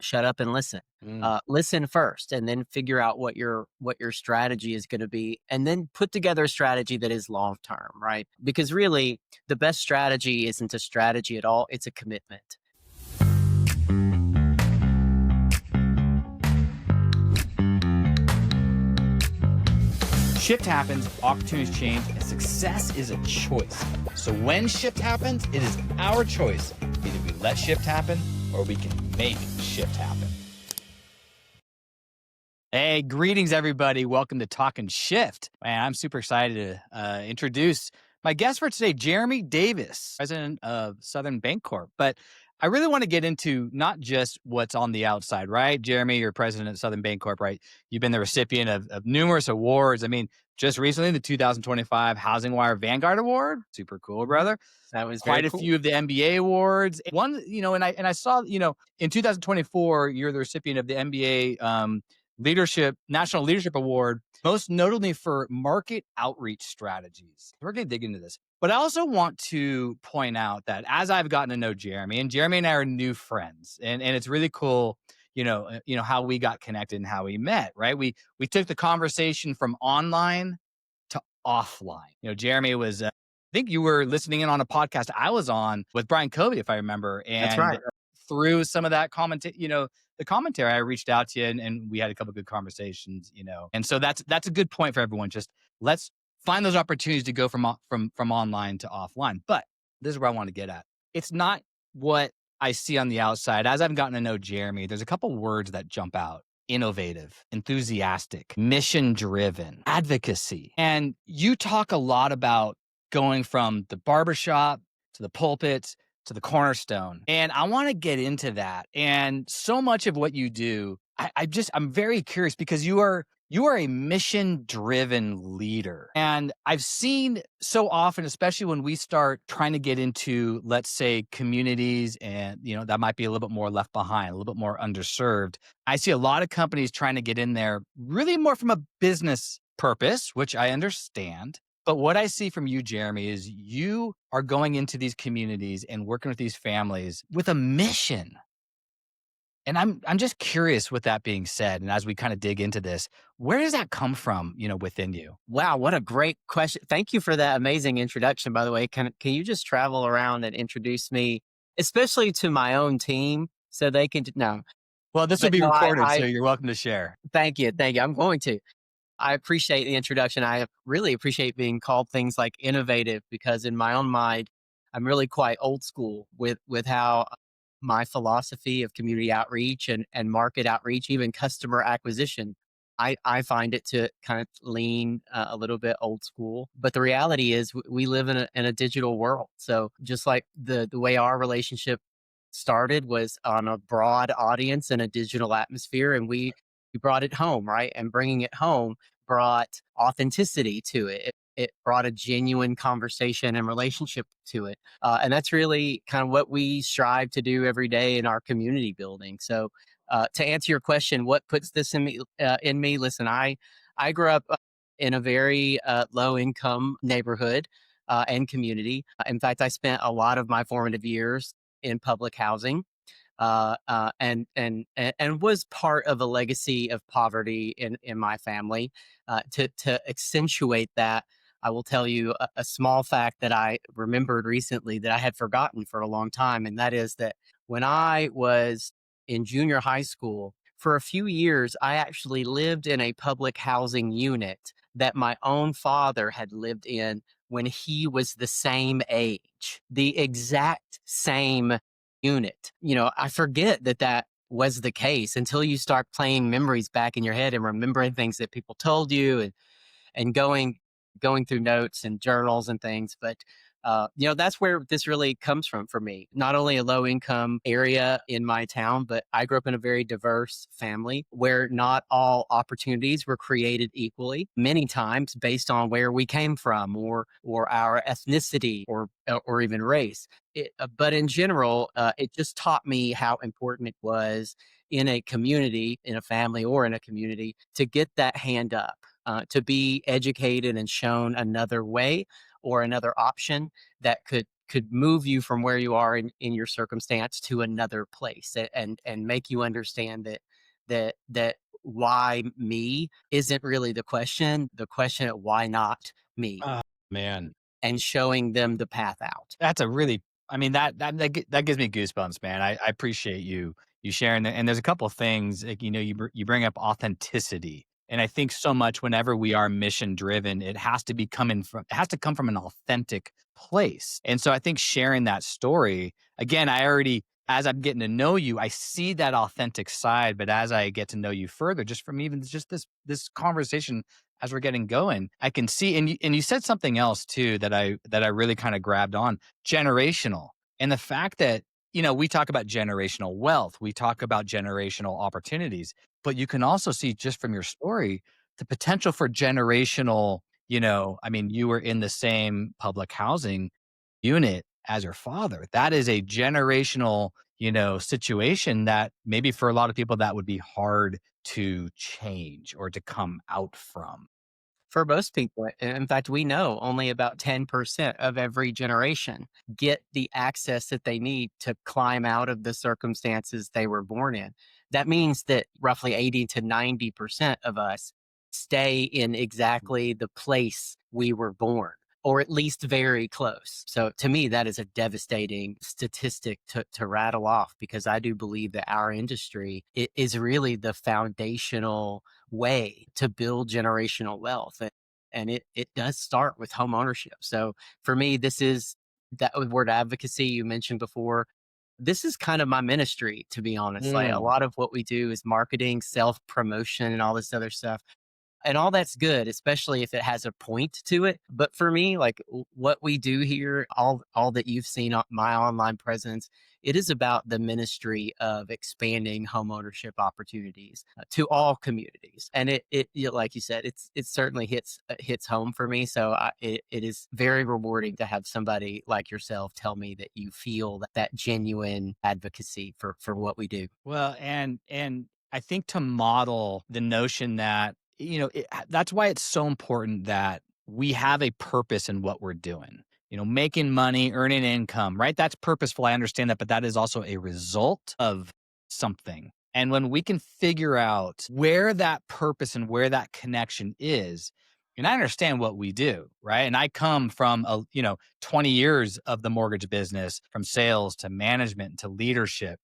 shut up and listen. Mm. Listen first, and then figure out what your strategy is going to be, and then put together a strategy that is long term, right? Because really, the best strategy isn't a strategy at all; it's a commitment. Shift happens, opportunities change, and success is a choice. So when shift happens, it is our choice. Either we let shift happen or we can make shift happen. Hey, greetings, everybody. Welcome to Talkin' Shift. Man, I'm super excited to introduce my guest for today, Jeremy Davis, President of Southern Bancorp. But I really want to get into not just what's on the outside, right? Jeremy, you're President of Southern Bancorp, right? You've been the recipient of numerous awards. I mean, just recently, the 2025 Housing Wire Vanguard Award. Super cool, brother. That was Quite very a cool. few of the MBA awards. One, and I saw, in 2024, you're the recipient of the MBA National Leadership Award, most notably for market outreach strategies. We're going to dig into this. But I also want to point out that as I've gotten to know Jeremy, and Jeremy and I are new friends, and it's really cool, how we got connected and how we met, right? We took the conversation from online to offline. Jeremy was, I think you were listening in on a podcast I was on with Brian Covey, if I remember. And That's right. through some of that the commentary, I reached out to you and we had a couple of good conversations, And so that's a good point for everyone. Just let's find those opportunities to go from online to offline. But this is where I want to get at. It's not what I see on the outside. As I've gotten to know Jeremy, there's a couple words that jump out: innovative, enthusiastic, mission-driven, advocacy. And you talk a lot about going from the barbershop to the pulpits to the cornerstone. And I want to get into that. And so much of what you do, I'm very curious because you are a mission-driven leader. And I've seen so often, especially when we start trying to get into, let's say, communities and, that might be a little bit more left behind, a little bit more underserved. I see a lot of companies trying to get in there really more from a business purpose, which I understand. But what I see from you, Jeremy, is you are going into these communities and working with these families with a mission. And I'm just curious, with that being said, and as we kind of dig into this, where does that come from, within you? Wow, what a great question. Thank you for that amazing introduction, by the way. Can you just travel around and introduce me, especially to my own team, so they can know? Well, this will But be no, recorded, so you're welcome to share. Thank you. I'm going to. I appreciate the introduction. I really appreciate being called things like innovative, because in my own mind, I'm really quite old school with how my philosophy of community outreach and market outreach, even customer acquisition, I find it to kind of lean a little bit old school. But the reality is we live in a digital world. So just like the way our relationship started was on a broad audience in a digital atmosphere, and we brought it home, right? And bringing it home brought authenticity to it. It brought a genuine conversation and relationship to it. And that's really kind of what we strive to do every day in our community building. So to answer your question, what puts this in me? Listen, I grew up in a very low income neighborhood and community. In fact, I spent a lot of my formative years in public housing. And was part of a legacy of poverty in my family. To accentuate that, I will tell you a small fact that I remembered recently that I had forgotten for a long time, and that is that when I was in junior high school, for a few years, I actually lived in a public housing unit that my own father had lived in when he was the same age, the exact same unit. I forget that was the case until you start playing memories back in your head and remembering things that people told you, and going through notes and journals and things. But that's where this really comes from for me. Not only a low income area in my town, but I grew up in a very diverse family where not all opportunities were created equally, many times based on where we came from or our ethnicity or even race. But in general, it just taught me how important it was in a community, in a family or in a community, to get that hand up, to be educated and shown another way or another option that could could move you from where you are in your circumstance to another place, and make you understand that why me isn't really the question. The question of why not me, Oh, man. and showing them the path out. That's a really I mean, that gives me goosebumps, man. I appreciate you sharing that, and there's a couple of things, like, you bring up authenticity, and I think so much whenever we are mission driven, it has to come from an authentic place, and so I think sharing that story, again, as I'm getting to know you, I see that authentic side, but as I get to know you further, just from even just this conversation as we're getting going, I can see, and you said something else too that I really kind of grabbed on, generational. And the fact that, we talk about generational wealth, we talk about generational opportunities, but you can also see just from your story the potential for generational, I mean, you were in the same public housing unit as your father. That is a generational, situation that maybe for a lot of people that would be hard to change or to come out from. For most people, in fact, we know only about 10% of every generation get the access that they need to climb out of the circumstances they were born in. That means that roughly 80 to 90% of us stay in exactly the place we were born, or at least very close. So to me, that is a devastating statistic to rattle off, because I do believe that our industry is really the foundational way to build generational wealth. And it does start with home ownership. So for me, this is that word advocacy you mentioned before. This is kind of my ministry, to be honest. Like, a Mm. lot of what we do is marketing, self promotion, and all this other stuff, and all that's good, especially if it has a point to it. But for me, like, what we do here, all that you've seen on my online presence, it is about the ministry of expanding homeownership opportunities to all communities. And like you said, it certainly hits home for me. So it is very rewarding to have somebody like yourself tell me that you feel that genuine advocacy for what we do. Well, and I think to model the notion that, that's why it's so important that we have a purpose in what we're doing. Making money, earning income, right? That's purposeful. I understand that, but that is also a result of something. And when we can figure out where that purpose and where that connection is, and I understand what we do, right? And I come from 20 years of the mortgage business, from sales to management to leadership,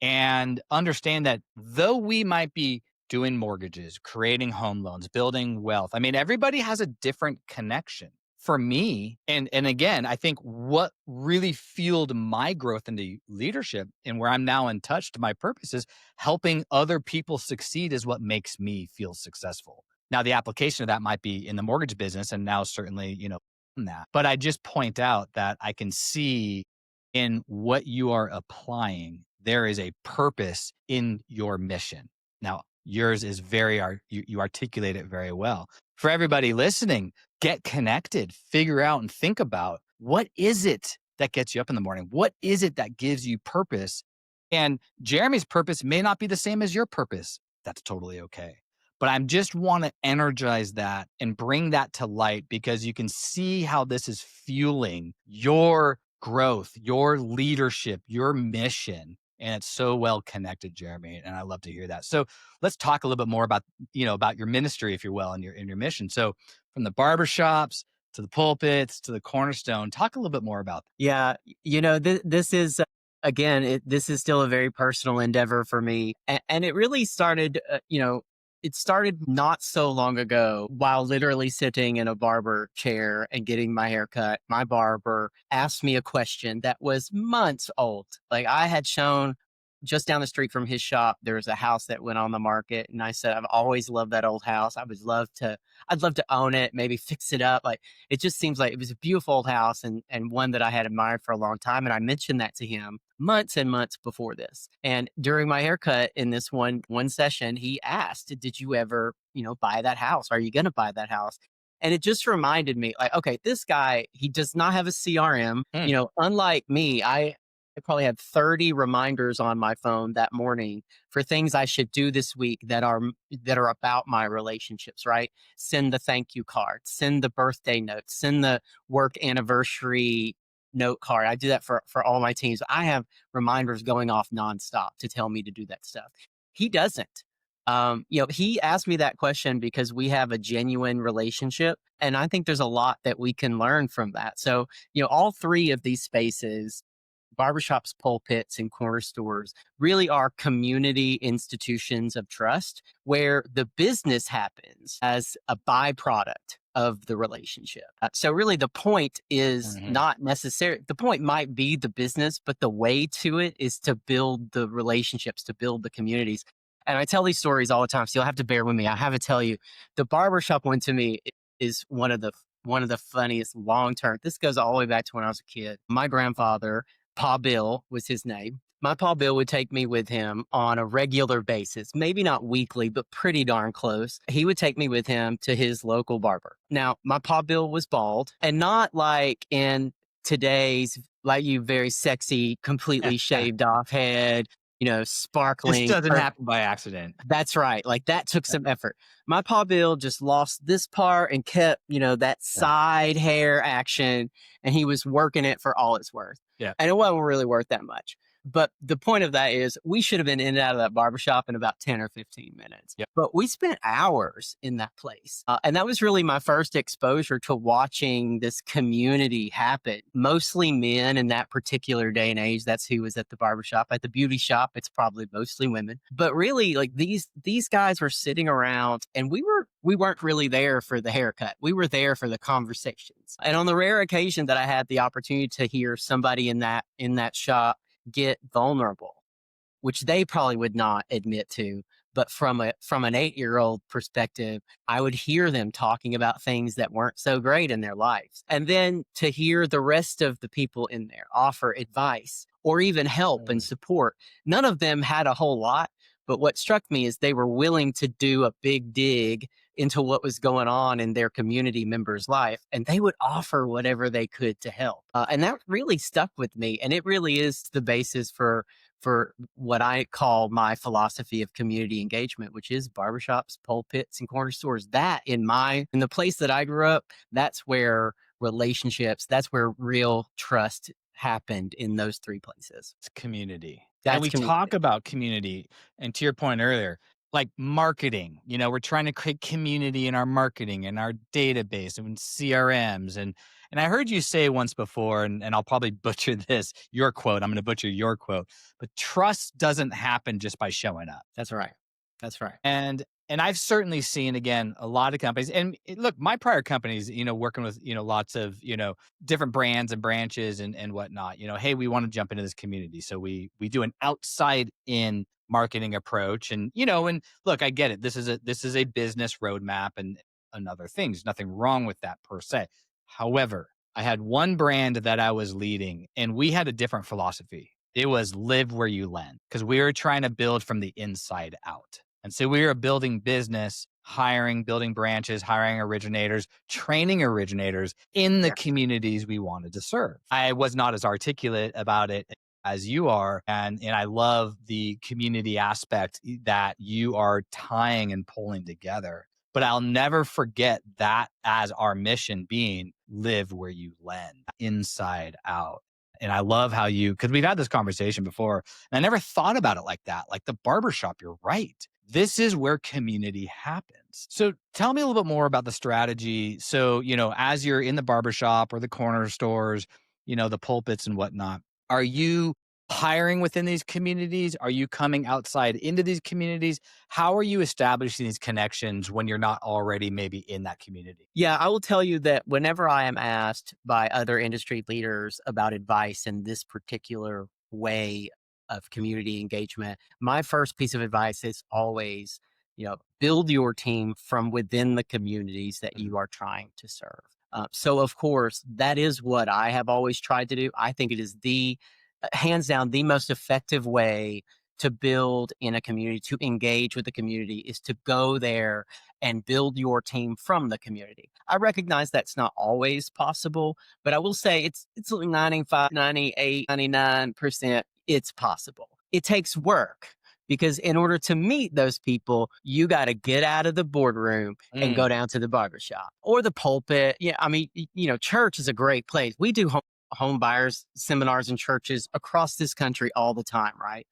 and understand that though we might be doing mortgages, creating home loans, building wealth, I mean, everybody has a different connection. For me, and again, I think what really fueled my growth into leadership and where I'm now in touch to my purpose is helping other people succeed is what makes me feel successful. Now, the application of that might be in the mortgage business, and now certainly, in that. But I just point out that I can see in what you are applying, there is a purpose in your mission. Now, yours is you articulate it very well. For everybody listening, get connected, figure out and think about, what is it that gets you up in the morning? What is it that gives you purpose? And Jeremy's purpose may not be the same as your purpose. That's totally okay. But I just want to energize that and bring that to light, because you can see how this is fueling your growth, your leadership, your mission. And it's so well connected, Jeremy. And I love to hear that. So let's talk a little bit more about your ministry, if you will, and your mission. So from the barbershops to the pulpits to the cornerstone, talk a little bit more about that. Yeah, this is again, this is still a very personal endeavor for me, and it really started. It started not so long ago, while literally sitting in a barber chair and getting my hair cut. My barber asked me a question that was months old. Like, I had shown just down the street from his shop, there was a house that went on the market, and I said, I've always loved that old house. I'd love to own it, maybe fix it up. Like, it just seems like it was a beautiful old house, and one that I had admired for a long time. And I mentioned that to him months and months before this. And during my haircut in this one session, he asked, "Did you ever, buy that house? Are you going to buy that house?" And it just reminded me, like, okay, this guy, he does not have a CRM. Hmm. Unlike me, I probably had 30 reminders on my phone that morning for things I should do this week that are about my relationships, right? Send the thank you card, send the birthday note, send the work anniversary note card. I do that for all my teams. I have reminders going off nonstop to tell me to do that stuff. He doesn't. He asked me that question because we have a genuine relationship. And I think there's a lot that we can learn from that. So, all three of these spaces, barbershops, pulpits, and corner stores, really are community institutions of trust where the business happens as a byproduct of the relationship. So really the point is not necessary. The point might be the business, but the way to it is to build the relationships, to build the communities. And I tell these stories all the time, so you'll have to bear with me. I have to tell you, the barbershop one to me is one of the funniest long term. This goes all the way back to when I was a kid. My grandfather, Pa Bill was his name. My Pa Bill would take me with him on a regular basis, maybe not weekly, but pretty darn close. He would take me with him to his local barber. Now, my Pa Bill was bald, and not like in today's, like you, very sexy, completely shaved off head, This sparkling. doesn't happen by accident. That's right. Like that took some effort. My Pa Bill just lost this part and kept, that side hair action, and he was working it for all it's worth. Yeah. And it wasn't really worth that much. But the point of that is we should have been in and out of that barbershop in about 10 or 15 minutes. Yep. But we spent hours in that place. And that was really my first exposure to watching this community happen. Mostly men in that particular day and age. That's who was at the barbershop. At the beauty shop, it's probably mostly women. But really, like these guys were sitting around, and we weren't really there for the haircut. We were there for the conversations. And on the rare occasion that I had the opportunity to hear somebody in that shop get vulnerable, which they probably would not admit to, but from an 8-year-old perspective, I would hear them talking about things that weren't so great in their lives. And then to hear the rest of the people in there offer advice or even help and support. None of them had a whole lot, but what struck me is they were willing to do a big dig into what was going on in their community member's life, and they would offer whatever they could to help. And that really stuck with me, and it really is the basis for what I call my philosophy of community engagement, which is barbershops, pulpits, and corner stores. That in the place that I grew up, that's where relationships, that's where real trust happened in those three places. It's community. That's and we community. talk about community, and to your point earlier, like marketing, we're trying to create community in our marketing and our database and CRMs. And I heard you say once before, and I'll probably butcher your quote. I'm going to butcher your quote, but trust doesn't happen just by showing up. That's right. That's right. And I've certainly seen, again, a lot of companies, and look, my prior companies, working with, lots of, different brands and branches and whatnot, hey, we want to jump into this community. So we do an outside in marketing approach, and look, I get it. This is a business roadmap and other things. Nothing wrong with that per se. However, I had one brand that I was leading, and we had a different philosophy. It was live where you lend, because we were trying to build from the inside out. And so we were building business, building branches, hiring originators, training originators in the communities we wanted to serve. I was not as articulate about it as you are. And I love the community aspect that you are tying and pulling together. But I'll never forget that as our mission being live where you lend, inside out. And I love how because we've had this conversation before, and I never thought about it like that. Like the barbershop, you're right. This is where community happens. So tell me a little bit more about the strategy. So, as you're in the barbershop or the corner stores, the pulpits and whatnot, are you hiring within these communities? Are you coming outside into these communities? How are you establishing these connections when you're not already maybe in that community? Yeah, I will tell you that whenever I am asked by other industry leaders about advice in this particular way of community engagement, my first piece of advice is always, build your team from within the communities that you are trying to serve. So, of course, that is what I have always tried to do. I think it is hands down, the most effective way to build in a community, to engage with the community, is to go there and build your team from the community. I recognize that's not always possible, but I will say it's 95, 98, 99%, it's possible. It takes work, because in order to meet those people, you got to get out of the boardroom and go down to the barbershop or the pulpit. Yeah, I mean, church is a great place. We do home home buyers seminars in churches across this country all the time, right?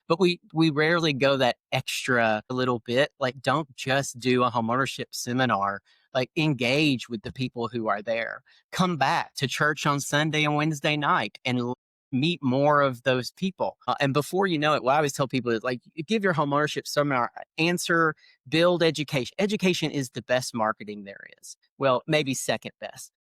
But we rarely go that extra little bit. Like, don't just do a homeownership seminar. Like, engage with the people who are there. Come back to church on Sunday and Wednesday night and meet more of those people. And before you know it, what I always tell people is, like, give your homeownership seminar, answer, build education. Education is the best marketing there is. Well, maybe second best.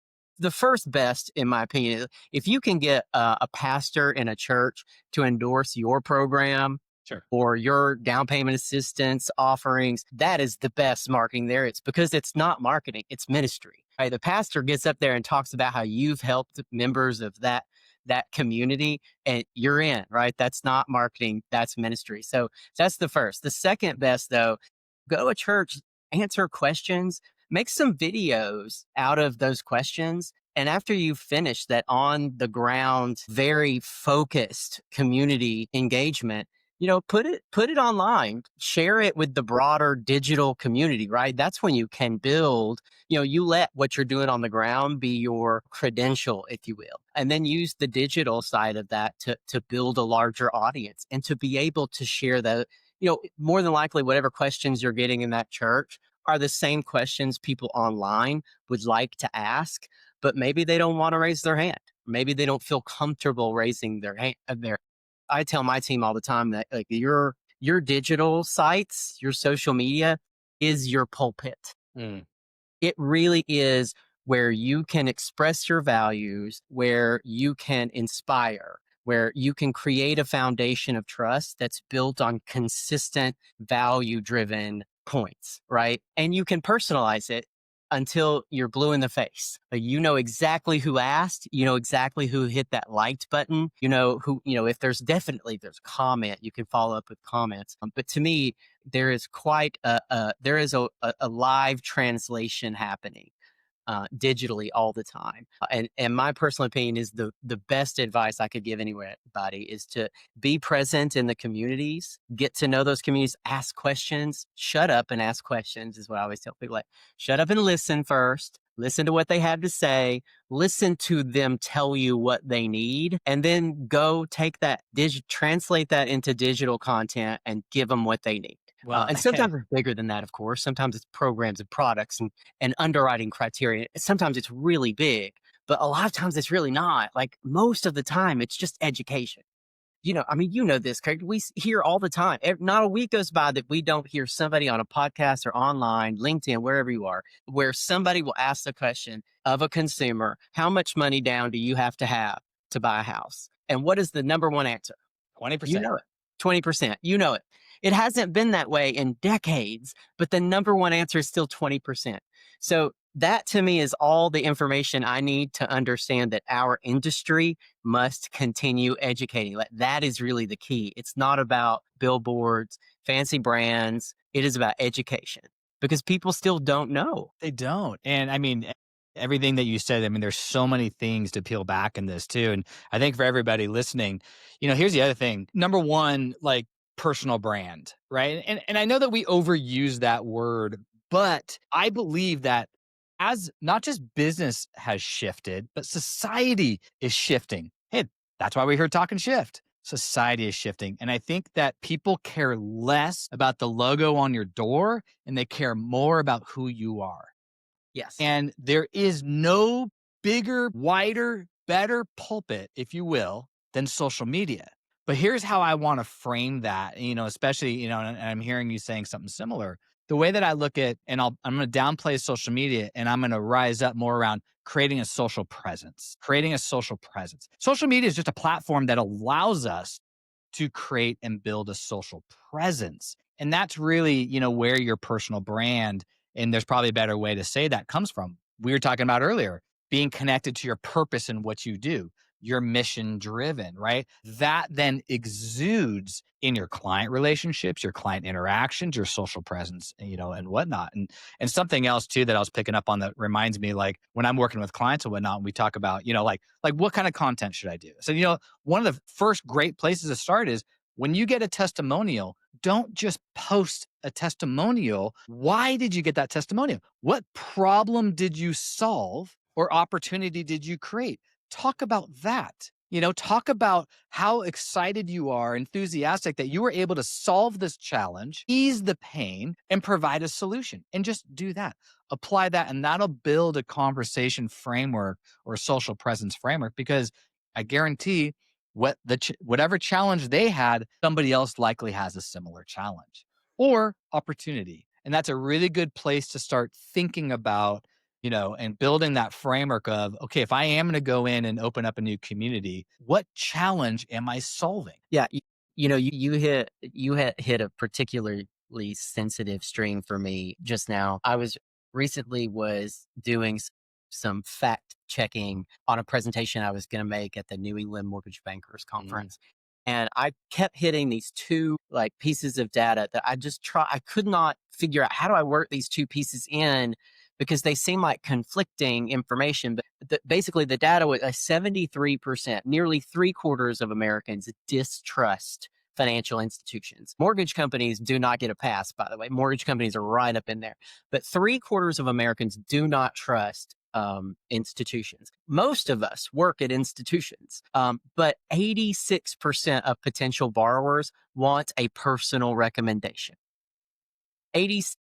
The first best, in my opinion, is if you can get a pastor in a church to endorse your program Sure. or your down payment assistance offerings, that is the best marketing there. It's because it's not marketing, it's ministry. Right? The pastor gets up there and talks about how you've helped members of that community, and you're in, right? That's not marketing, that's ministry. So that's the first. The second best, though, go to church, answer questions, make some videos out of those questions. And after you finish that on the ground, very focused community engagement, put it online, share it with the broader digital community, right? That's when you can build, you let what you're doing on the ground be your credential, if you will, and then use the digital side of that to build a larger audience and to be able to share that. More than likely, whatever questions you're getting in that church are the same questions people online would like to ask, but maybe they don't want to raise their hand. Maybe they don't feel comfortable raising their hand. I tell my team all the time that, like, your digital sites, your social media is your pulpit. Mm. It really is where you can express your values, where you can inspire, where you can create a foundation of trust that's built on consistent value driven points, right? And you can personalize it until you're blue in the face. You know exactly who asked, you know exactly who hit that liked button, if there's a comment, you can follow up with comments. But to me, there is quite a live translation happening digitally all the time. And my personal opinion is the best advice I could give anybody is to be present in the communities, get to know those communities, ask questions, shut up and ask questions is what I always tell people. Like, shut up and listen first. Listen to what they have to say. Listen to them tell you what they need, and then go take that, translate that into digital content and give them what they need. Well, And sometimes it's bigger than that, of course. Sometimes it's programs and products and underwriting criteria. Sometimes it's really big, but a lot of times it's really not. Like, most of the time, it's just education. This, Craig. We hear all the time. Not a week goes by that we don't hear somebody on a podcast or online, LinkedIn, wherever you are, where somebody will ask the question of a consumer, how much money down do you have to buy a house? And what is the number one answer? 20%. 20%. It hasn't been that way in decades, but the number one answer is still 20%. So that, to me, is all the information I need to understand that our industry must continue educating. Like, that is really the key. It's not about billboards, fancy brands. It is about education, because people still don't know. They don't. And I mean, everything that you said, I mean, there's so many things to peel back in this too. And I think for everybody listening, here's the other thing. Number one, like, personal brand, right? And I know that we overuse that word, but I believe that as not just business has shifted, but society is shifting. Hey, that's why we're here talking shift. Society is shifting. And I think that people care less about the logo on your door and they care more about who you are. Yes. And there is no bigger, wider, better pulpit, if you will, than social media. But here's how I want to frame that, especially, and I'm hearing you saying something similar. The way that I look at, and I'm going to downplay social media and I'm going to rise up more around creating a social presence, Social media is just a platform that allows us to create and build a social presence. And that's really, where your personal brand, and there's probably a better way to say that, comes from. We were talking about earlier, being connected to your purpose and what you do. You're mission driven, right? That then exudes in your client relationships, your client interactions, your social presence, and whatnot. And something else too that I was picking up on that reminds me, like, when I'm working with clients and whatnot, we talk about, like what kind of content should I do? So, one of the first great places to start is when you get a testimonial, don't just post a testimonial. Why did you get that testimonial? What problem did you solve or opportunity did you create? talk about that. Talk about how excited you are, enthusiastic that you were able to solve this challenge, ease the pain, and provide a solution. And just do that. Apply that, and that'll build a conversation framework or a social presence framework, because I guarantee whatever challenge they had, somebody else likely has a similar challenge or opportunity. And that's a really good place to start thinking about, and building that framework of, okay, if I am going to go in and open up a new community, what challenge am I solving? Yeah, you hit a particularly sensitive string for me just now. I was recently was doing some fact checking on a presentation I was going to make at the New England Mortgage Bankers Mm, Conference. And I kept hitting these two like pieces of data that I could not figure out how do I work these two pieces in because they seem like conflicting information. But basically, the data was a 73%, nearly three quarters of Americans distrust financial institutions. Mortgage companies do not get a pass, by the way. Mortgage companies are right up in there. But three quarters of Americans do not trust institutions. Most of us work at institutions, but 86% of potential borrowers want a personal recommendation. 80%.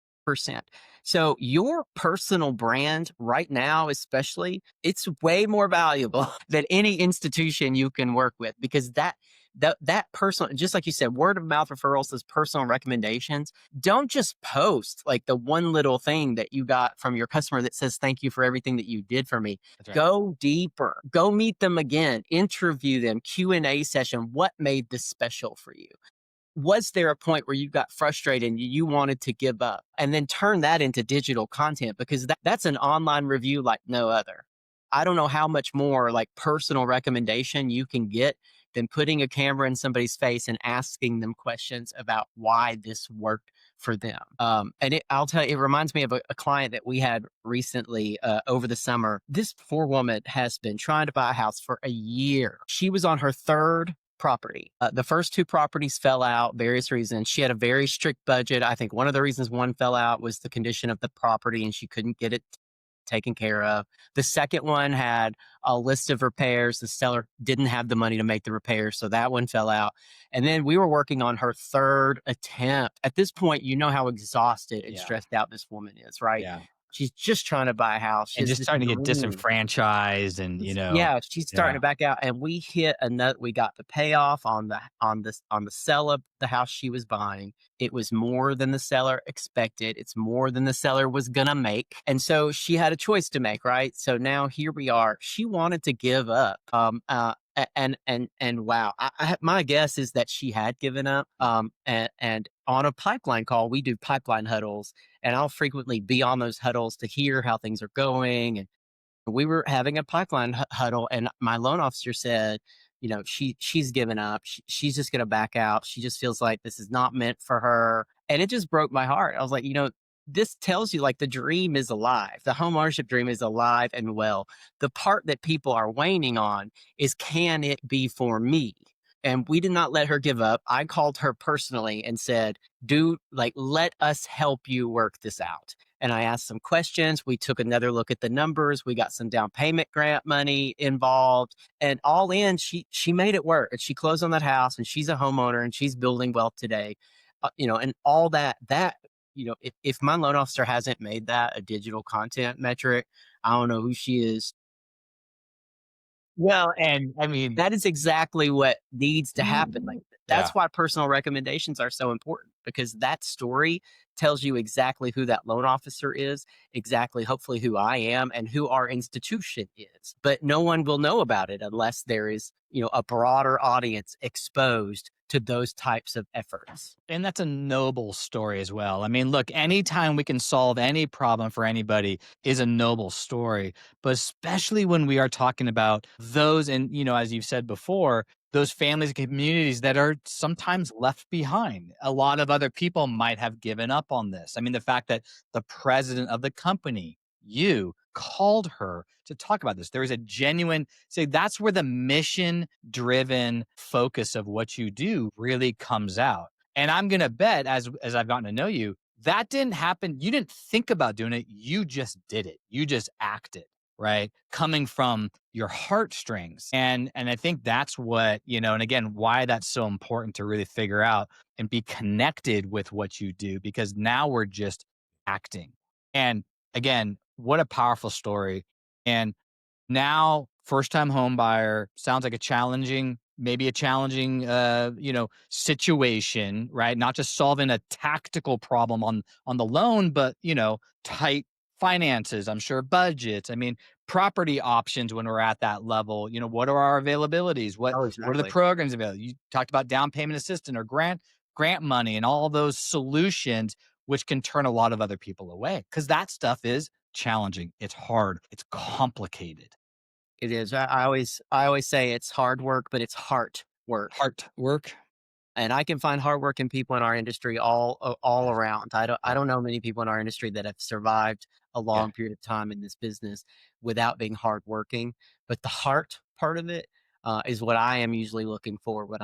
So your personal brand right now, especially, it's way more valuable than any institution you can work with because that personal, just like you said, word of mouth referrals, those personal recommendations, don't just post like the one little thing that you got from your customer that says, thank you for everything that you did for me. that's right. Go deeper, go meet them again, interview them, Q&A session. What made this special for you? Was there a point where you got frustrated and you wanted to give up and then turn that into digital content because that's an online review like no other. I don't know how much more like personal recommendation you can get than putting a camera in somebody's face and asking them questions about why this worked for them. I'll tell you, it reminds me of a client that we had recently over the summer. This poor woman has been trying to buy a house for a year. She was on her third property. The first two properties fell out, various reasons. She had a very strict budget. I think one of the reasons one fell out was the condition of the property and she couldn't get it taken care of. The second one had a list of repairs. The seller didn't have the money to make the repairs, so that one fell out. And then we were working on her third attempt. At this point, you know how exhausted and Yeah. stressed out this woman is, right? Yeah. She's just trying to buy a house. She And has just this starting to get dream. disenfranchised and, Yeah, she's starting yeah. to back out, and we hit another. We got the payoff on the sell of the house she was buying. It was more than the seller expected. It's more than the seller was gonna make, and so she had a choice to make, right? So now here we are. She wanted to give up, and wow, my guess is that she had given up. And on a pipeline call, we do pipeline huddles, and I'll frequently be on those huddles to hear how things are going and we were having a pipeline huddle and my loan officer said, she's given up. She's just going to back out. She just feels like this is not meant for her. And it just broke my heart. I was like, this tells you like the dream is alive. The home ownership dream is alive and well. The part that people are waning on is can it be for me? And we did not let her give up. I called her personally and said, let us help you work this out. And I asked some questions. We took another look at the numbers. We got some down payment grant money involved, and all in, she made it work. And she closed on that house, and she's a homeowner, and she's building wealth today. And all that. If my loan officer hasn't made that a digital content metric, I don't know who she is. Well, and I mean, That is exactly what needs to happen. Like yeah. that's why personal recommendations are so important because that story tells you exactly who that loan officer is, exactly hopefully who I am and who our institution is. But no one will know about it unless there is, a broader audience exposed to those types of efforts. And that's a noble story as well. I mean, look, anytime we can solve any problem for anybody is a noble story, but especially when we are talking about those, and, as you've said before, those families and communities that are sometimes left behind. A lot of other people might have given up on this. I mean, the fact that the president of the company, you called her to talk about this. There is a genuine, say, that's where the mission driven focus of what you do really comes out. And I'm going to bet as I've gotten to know you, that didn't happen. You didn't think about doing it. You just did it. You just acted. right? Coming from your heartstrings. And I think that's what, and again, why that's so important to really figure out and be connected with what you do, because now we're just acting. And again, what a powerful story. And now, first time home buyer sounds like maybe a challenging, situation, right? Not just solving a tactical problem on the loan, but tight finances. I'm sure budgets. I mean, property options when we're at that level. What are our availabilities? Oh, What are the exactly. programs available? You talked about down payment assistance or grant money and all those solutions, which can turn a lot of other people away because that stuff is challenging. It's hard. It's complicated. It is. I always say it's hard work, but it's heart work. Heart work. And I can find hardworking people in our industry all around. I Yeah. don't know many people in our industry that have survived a Yeah. long period of time in this business without being hardworking. But the heart part of it is what I am usually looking for when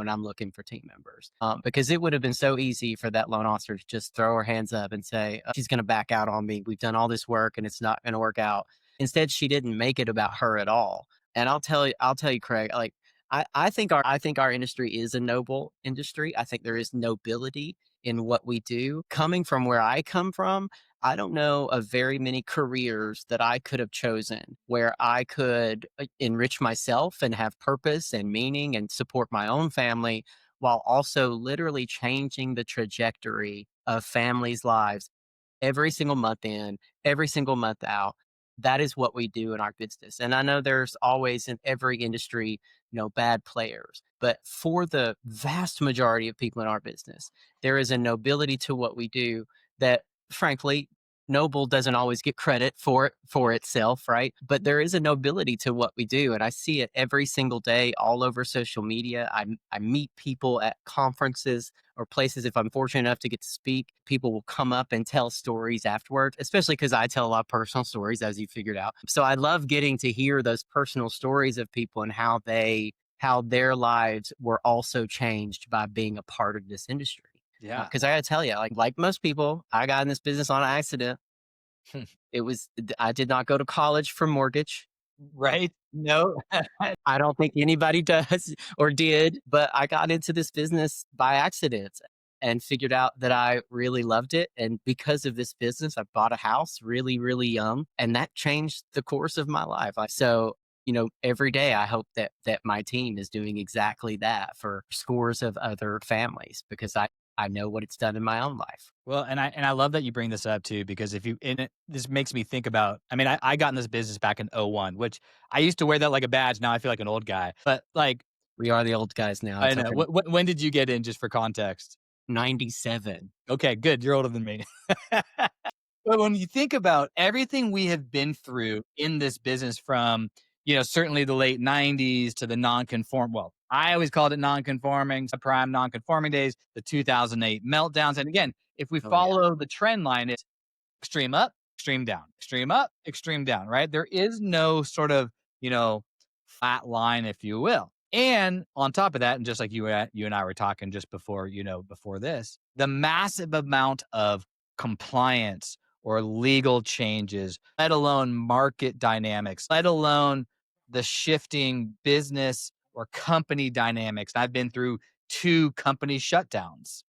I'm looking for team members. Because it would have been so easy for that loan officer to just throw her hands up and say, "She's going to back out on me. We've done all this work and it's not going to work out." Instead, she didn't make it about her at all. And I'll tell you, Craig, like I think our industry is a noble industry. I think there is nobility in what we do. Coming from where I come from, I don't know of very many careers that I could have chosen where I could enrich myself and have purpose and meaning and support my own family while also literally changing the trajectory of families' lives every single month in, every single month out. That is what we do in our business. And I know there's always in every industry, bad players. But for the vast majority of people in our business, there is a nobility to what we do that, frankly, noble doesn't always get credit for itself, right? But there is a nobility to what we do. And I see it every single day all over social media. I meet people at conferences or places. If I'm fortunate enough to get to speak, people will come up and tell stories afterward, especially because I tell a lot of personal stories, as you figured out. So I love getting to hear those personal stories of people and how their lives were also changed by being a part of this industry. Yeah. Because I got to tell you, like most people, I got in this business on accident. I did not go to college for mortgage. Right? No. I don't think anybody does or did, but I got into this business by accident and figured out that I really loved it. And because of this business, I bought a house really, really young, and that changed the course of my life. So, every day I hope that my team is doing exactly that for scores of other families because I know what it's done in my own life. Well, and I love that you bring this up too, because if you in it, this makes me think about. I mean, I got in this business back in '01, which I used to wear that like a badge. Now I feel like an old guy. But like, We are the old guys now. I It's know. okay. When did you get in? Just for context. 97. Okay, good. You're older than me. But when you think about everything we have been through in this business from, certainly the late 90s to the non-conform, well, I always called it non-conforming, subprime non-conforming days, the 2008 meltdowns. And again, if we Oh, yeah. follow the trend line, it's extreme up, extreme down, extreme up, extreme down, right? There is no sort of, flat line, if you will. And on top of that, and just like you and I were talking just before, before this, the massive amount of compliance or legal changes, let alone market dynamics, let alone the shifting business or company dynamics. I've been through two company shutdowns,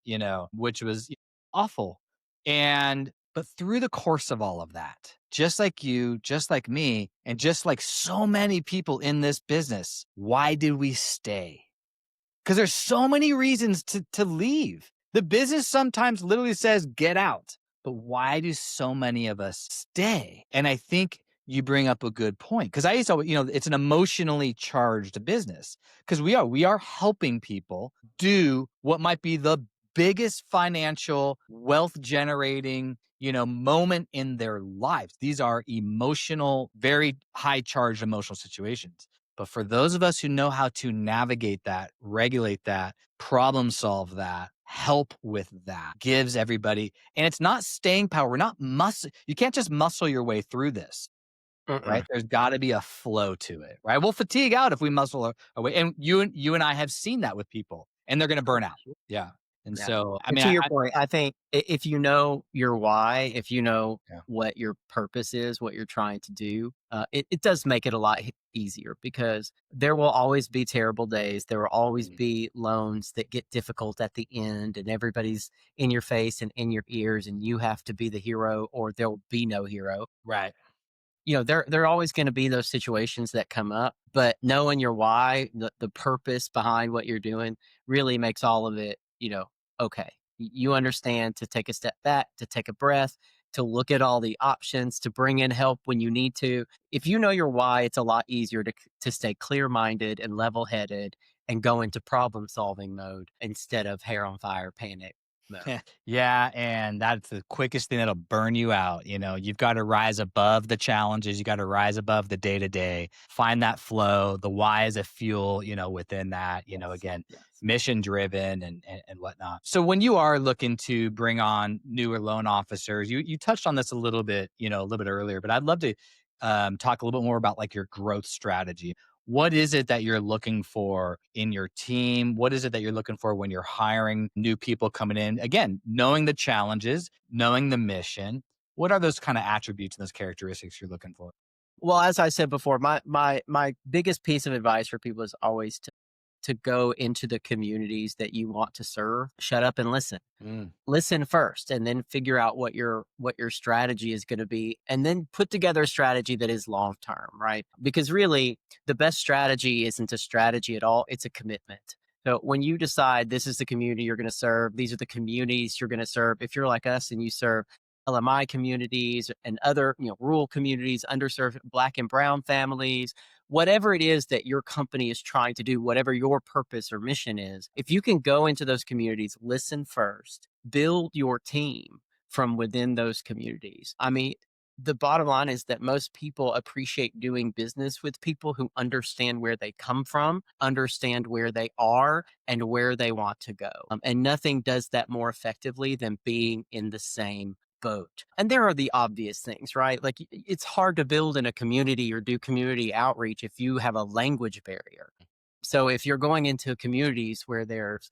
which was awful. But through the course of all of that, just like you, just like me, and just like so many people in this business, why did we stay? Because there's so many reasons to leave. The business sometimes literally says, get out. But why do so many of us stay? And I think you bring up a good point. Because I used to, it's an emotionally charged business. Because we are helping people do what might be the biggest financial wealth generating, moment in their lives. These are emotional, very high charged emotional situations. But for those of us who know how to navigate that, regulate that, problem solve that, help with that, gives everybody, and it's not staying power. We're not muscle. You can't just muscle your way through this, right? Mm-mm. There's got to be a flow to it, right? We'll fatigue out if we muscle our way, and you and I have seen that with people, and they're going to burn out. Yeah. And Yeah. so, I And mean, to your I point, I think if you know your why, if you know yeah. what your purpose is, what you're trying to do, it does make it a lot easier because there will always be terrible days. There will always Mm. be loans that get difficult at the end, and everybody's in your face and in your ears, and you have to be the hero, or there'll be no hero. Right. There are always going to be those situations that come up, but knowing your why, the purpose behind what you're doing really makes all of it, okay. You understand to take a step back, to take a breath, to look at all the options, to bring in help when you need to. If you know your why, it's a lot easier to stay clear-minded and level-headed and go into problem-solving mode instead of hair on fire panic mode. Yeah, and that's the quickest thing that'll burn you out. You've got to rise above the challenges. You got to rise above the day to day. Find that flow. The why is a fuel. Within that. Yes. Again, Yes. mission driven and whatnot. So when you are looking to bring on newer loan officers, you touched on this a little bit, a little bit earlier, but I'd love to talk a little bit more about like your growth strategy. What is it that you're looking for in your team? What is it that you're looking for when you're hiring new people coming in? Again, knowing the challenges, knowing the mission. What are those kind of attributes and those characteristics you're looking for? Well, as I said before, my biggest piece of advice for people is always to go into the communities that you want to serve. Shut up and listen. Mm, Listen first, and then figure out what your strategy is going to be, and then put together a strategy that is long term, right? Because really, the best strategy isn't a strategy at all; it's a commitment. So when you decide this is the community you're going to serve, these are the communities you're going to serve. If you're like us and you serve LMI communities and other rural communities, underserved Black and Brown families, whatever it is that your company is trying to do, whatever your purpose or mission is, if you can go into those communities, listen first, build your team from within those communities. I mean, the bottom line is that most people appreciate doing business with people who understand where they come from, understand where they are, and where they want to go. And nothing does that more effectively than being in the same boat. And there are the obvious things, right? Like it's hard to build in a community or do community outreach if you have a language barrier. So if you're going into communities where there's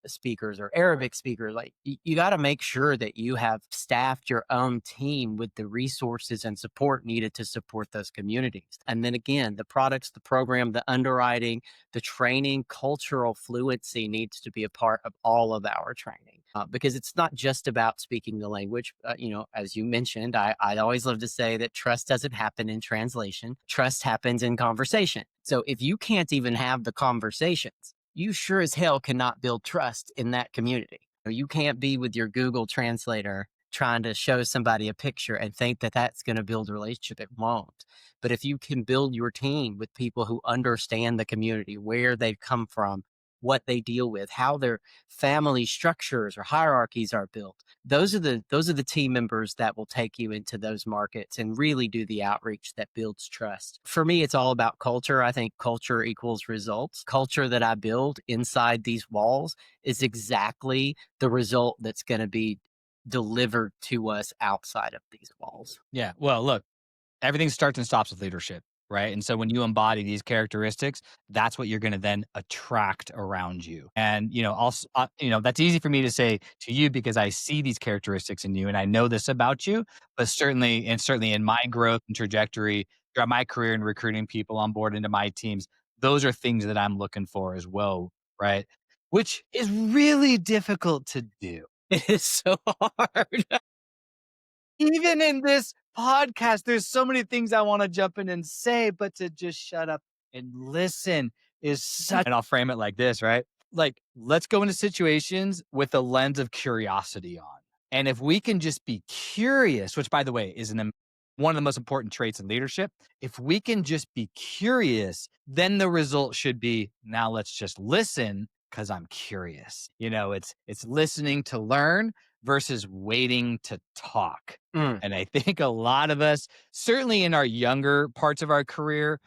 speakers or Arabic speakers, like you got to make sure that you have staffed your own team with the resources and support needed to support those communities. And then again, the products, the program, the underwriting, the training, cultural fluency needs to be a part of all of our training because it's not just about speaking the language. As you mentioned, I always love to say that trust doesn't happen in translation. Trust happens in conversation. So if you can't even have the conversations, you sure as hell cannot build trust in that community. You can't be with your Google translator trying to show somebody a picture and think that that's going to build a relationship. It won't. But if you can build your team with people who understand the community, where they've come from, what they deal with, how their family structures or hierarchies are built, those are the team members that will take you into those markets and really do the outreach that builds trust. For me, it's all about culture. I think culture equals results. Culture that I build inside these walls is exactly the result that's going to be delivered to us outside of these walls. yeah. Well, look, everything starts and stops with leadership, right? And so when you embody these characteristics, that's what you're going to then attract around you. And also, that's easy for me to say to you because I see these characteristics in you, and I know this about you. But certainly in my growth and trajectory throughout my career and recruiting people on board into my teams, those are things that I'm looking for as well, right? Which is really difficult to do. It is so hard. Even in this podcast, there's so many things I wanna jump in and say, but to just shut up and listen is such and I'll frame it like this, right? Like, let's go into situations with a lens of curiosity on. And if we can just be curious, which by the way is one of the most important traits in leadership, if we can just be curious, then the result should be, now let's just listen because I'm curious. It's listening to learn versus waiting to talk. Mm. And I think a lot of us, certainly in our younger parts of our career,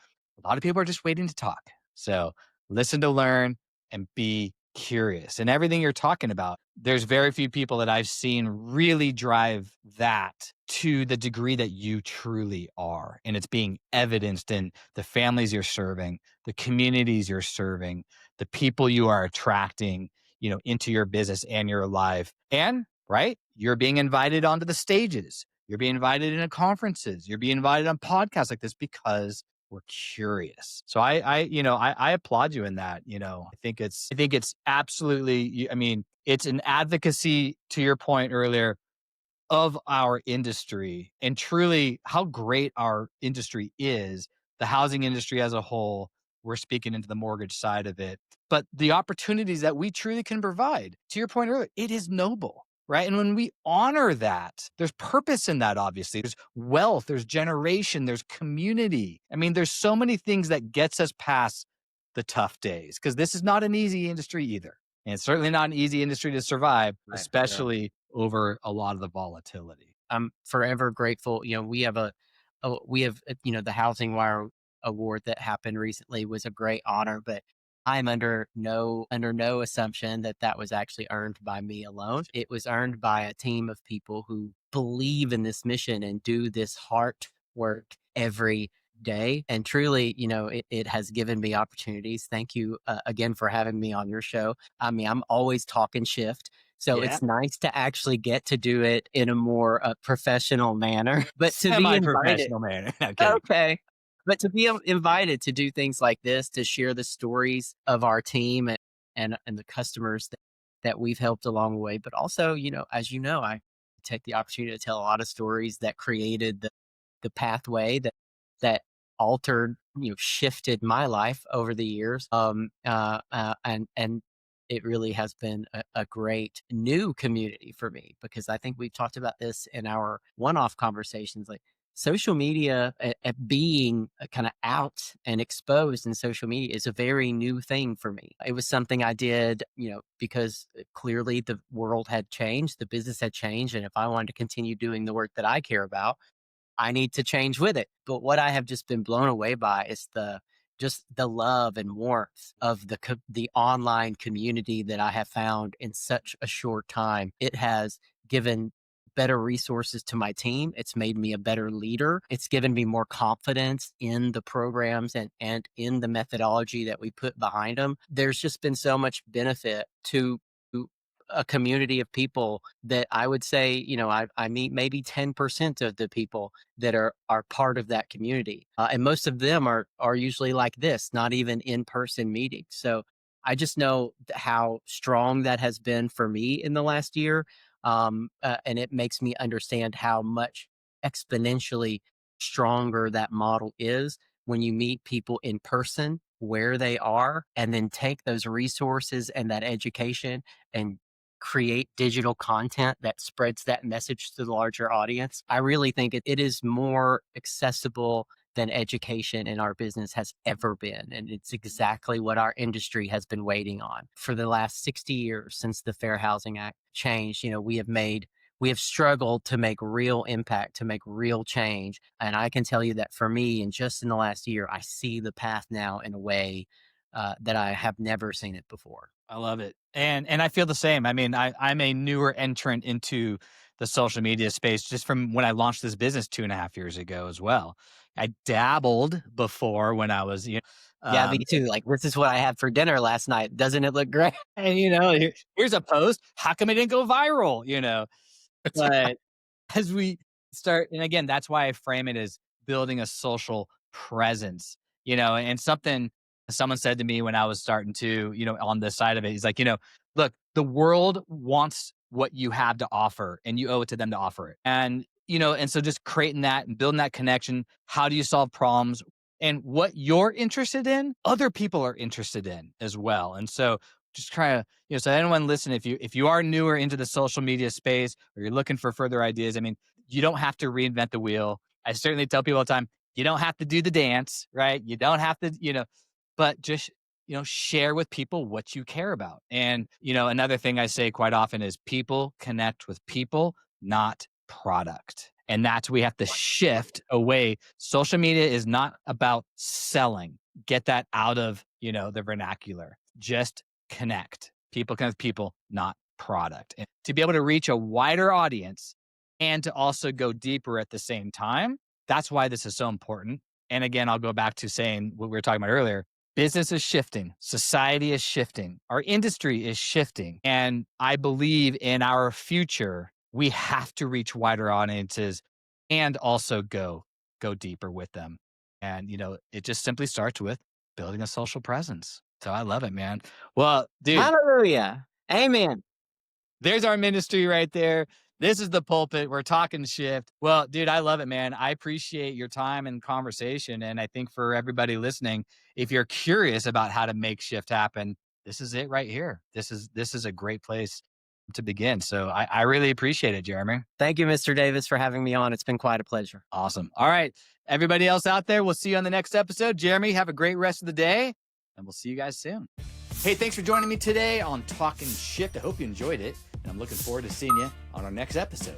a lot of people are just waiting to talk. So listen to learn and be curious. And everything you're talking about, there's very few people that I've seen really drive that to the degree that you truly are. And it's being evidenced in the families you're serving, the communities you're serving, the people you are attracting. into your business and your life. And right, you're being invited onto the stages. You're being invited into conferences. You're being invited on podcasts like this because we're curious. So I applaud you in that. I think it's absolutely. I mean, it's an advocacy to your point earlier of our industry and truly how great our industry is, the housing industry as a whole. We're speaking into the mortgage side of it, but the opportunities that we truly can provide, to your point earlier, it is noble, right? And when we honor that, there's purpose in that, obviously. There's wealth, there's generation, there's community. I mean, there's so many things that gets us past the tough days because this is not an easy industry either. And it's certainly not an easy industry to survive, Right. Yeah. especially over a lot of the volatility. I'm forever grateful. We have, the Housing Wire award that happened recently was a great honor, but I'm under no assumption that that was actually earned by me alone. It was earned by a team of people who believe in this mission and do this heart work every day. And truly, it has given me opportunities. Thank you again for having me on your show. I mean, I'm always talking shift. So Yeah. it's nice to actually get to do it in a more professional manner, but to be invited. Semi-professional man. I'm kidding. Okay. But to be invited to do things like this, to share the stories of our team and the customers that we've helped along the way, but also, as you know, I take the opportunity to tell a lot of stories that created the pathway that altered, shifted my life over the years. And it really has been a great new community for me because I think we've talked about this in our one-off conversations. Like social media at being kind of out and exposed in social media is a very new thing for me. It was something I did, because clearly the world had changed, the business had changed, and if I wanted to continue doing the work that I care about, I need to change with it. But what I have just been blown away by is the love and warmth of the online community that I have found in such a short time. It has given better resources to my team. It's made me a better leader. It's given me more confidence in the programs and in the methodology that we put behind them. There's just been so much benefit to a community of people that I would say, I meet maybe 10% of the people that are part of that community. And most of them are usually like this, not even in-person meetings. So I just know how strong that has been for me in the last year. And it makes me understand how much exponentially stronger that model is when you meet people in person where they are and then take those resources and that education and create digital content that spreads that message to the larger audience. I really think it is more accessible than education in our business has ever been. And it's exactly what our industry has been waiting on. For the last 60 years since the Fair Housing Act changed, we have struggled to make real impact, to make real change. And I can tell you that for me, and just in the last year, I see the path now in a way that I have never seen it before. I love it. And I feel the same. I mean, I'm a newer entrant into the social media space just from when I launched this business 2.5 years ago as well. I dabbled before when I was, Yeah, me um, too. Like, this is what I had for dinner last night. Doesn't it look great? and here's a post. How come it didn't go viral? But as we start, and again, that's why I frame it as building a social presence, and something someone said to me when I was starting to, on this side of it, he's like, look, the world wants what you have to offer and you owe it to them to offer it. And so just creating that and building that connection. How do you solve problems? And what you're interested in, other people are interested in as well. And so just try to, so anyone listen, if you are newer into the social media space or you're looking for further ideas, I mean, you don't have to reinvent the wheel. I certainly tell people all the time, you don't have to do the dance, right? You don't have to, but just, share with people what you care about. And, another thing I say quite often is people connect with people, not product. And that's we have to shift away. Social media is not about selling. Get that out of, the vernacular. Just connect. People connect with people, not product. And to be able to reach a wider audience and to also go deeper at the same time, that's why this is so important. And again, I'll go back to saying what we were talking about earlier. Business is shifting. Society is shifting. Our industry is shifting. And I believe in our future, we have to reach wider audiences and also go deeper with them. And, it just simply starts with building a social presence. So I love it, man. Well, dude, Hallelujah. Amen. there's our ministry right there. This is the pulpit. We're talking shift. Well, dude, I love it, man. I appreciate your time and conversation. And I think for everybody listening, if you're curious about how to make shift happen, this is it right here. This is a great place to begin. So I really appreciate it, Jeremy. Thank you, Mr. Davis, for having me on. It's been quite a pleasure. Awesome. All right. Everybody else out there, we'll see you on the next episode. Jeremy, have a great rest of the day, and we'll see you guys soon. Hey, thanks for joining me today on Talking Shift. I hope you enjoyed it, and I'm looking forward to seeing you on our next episode.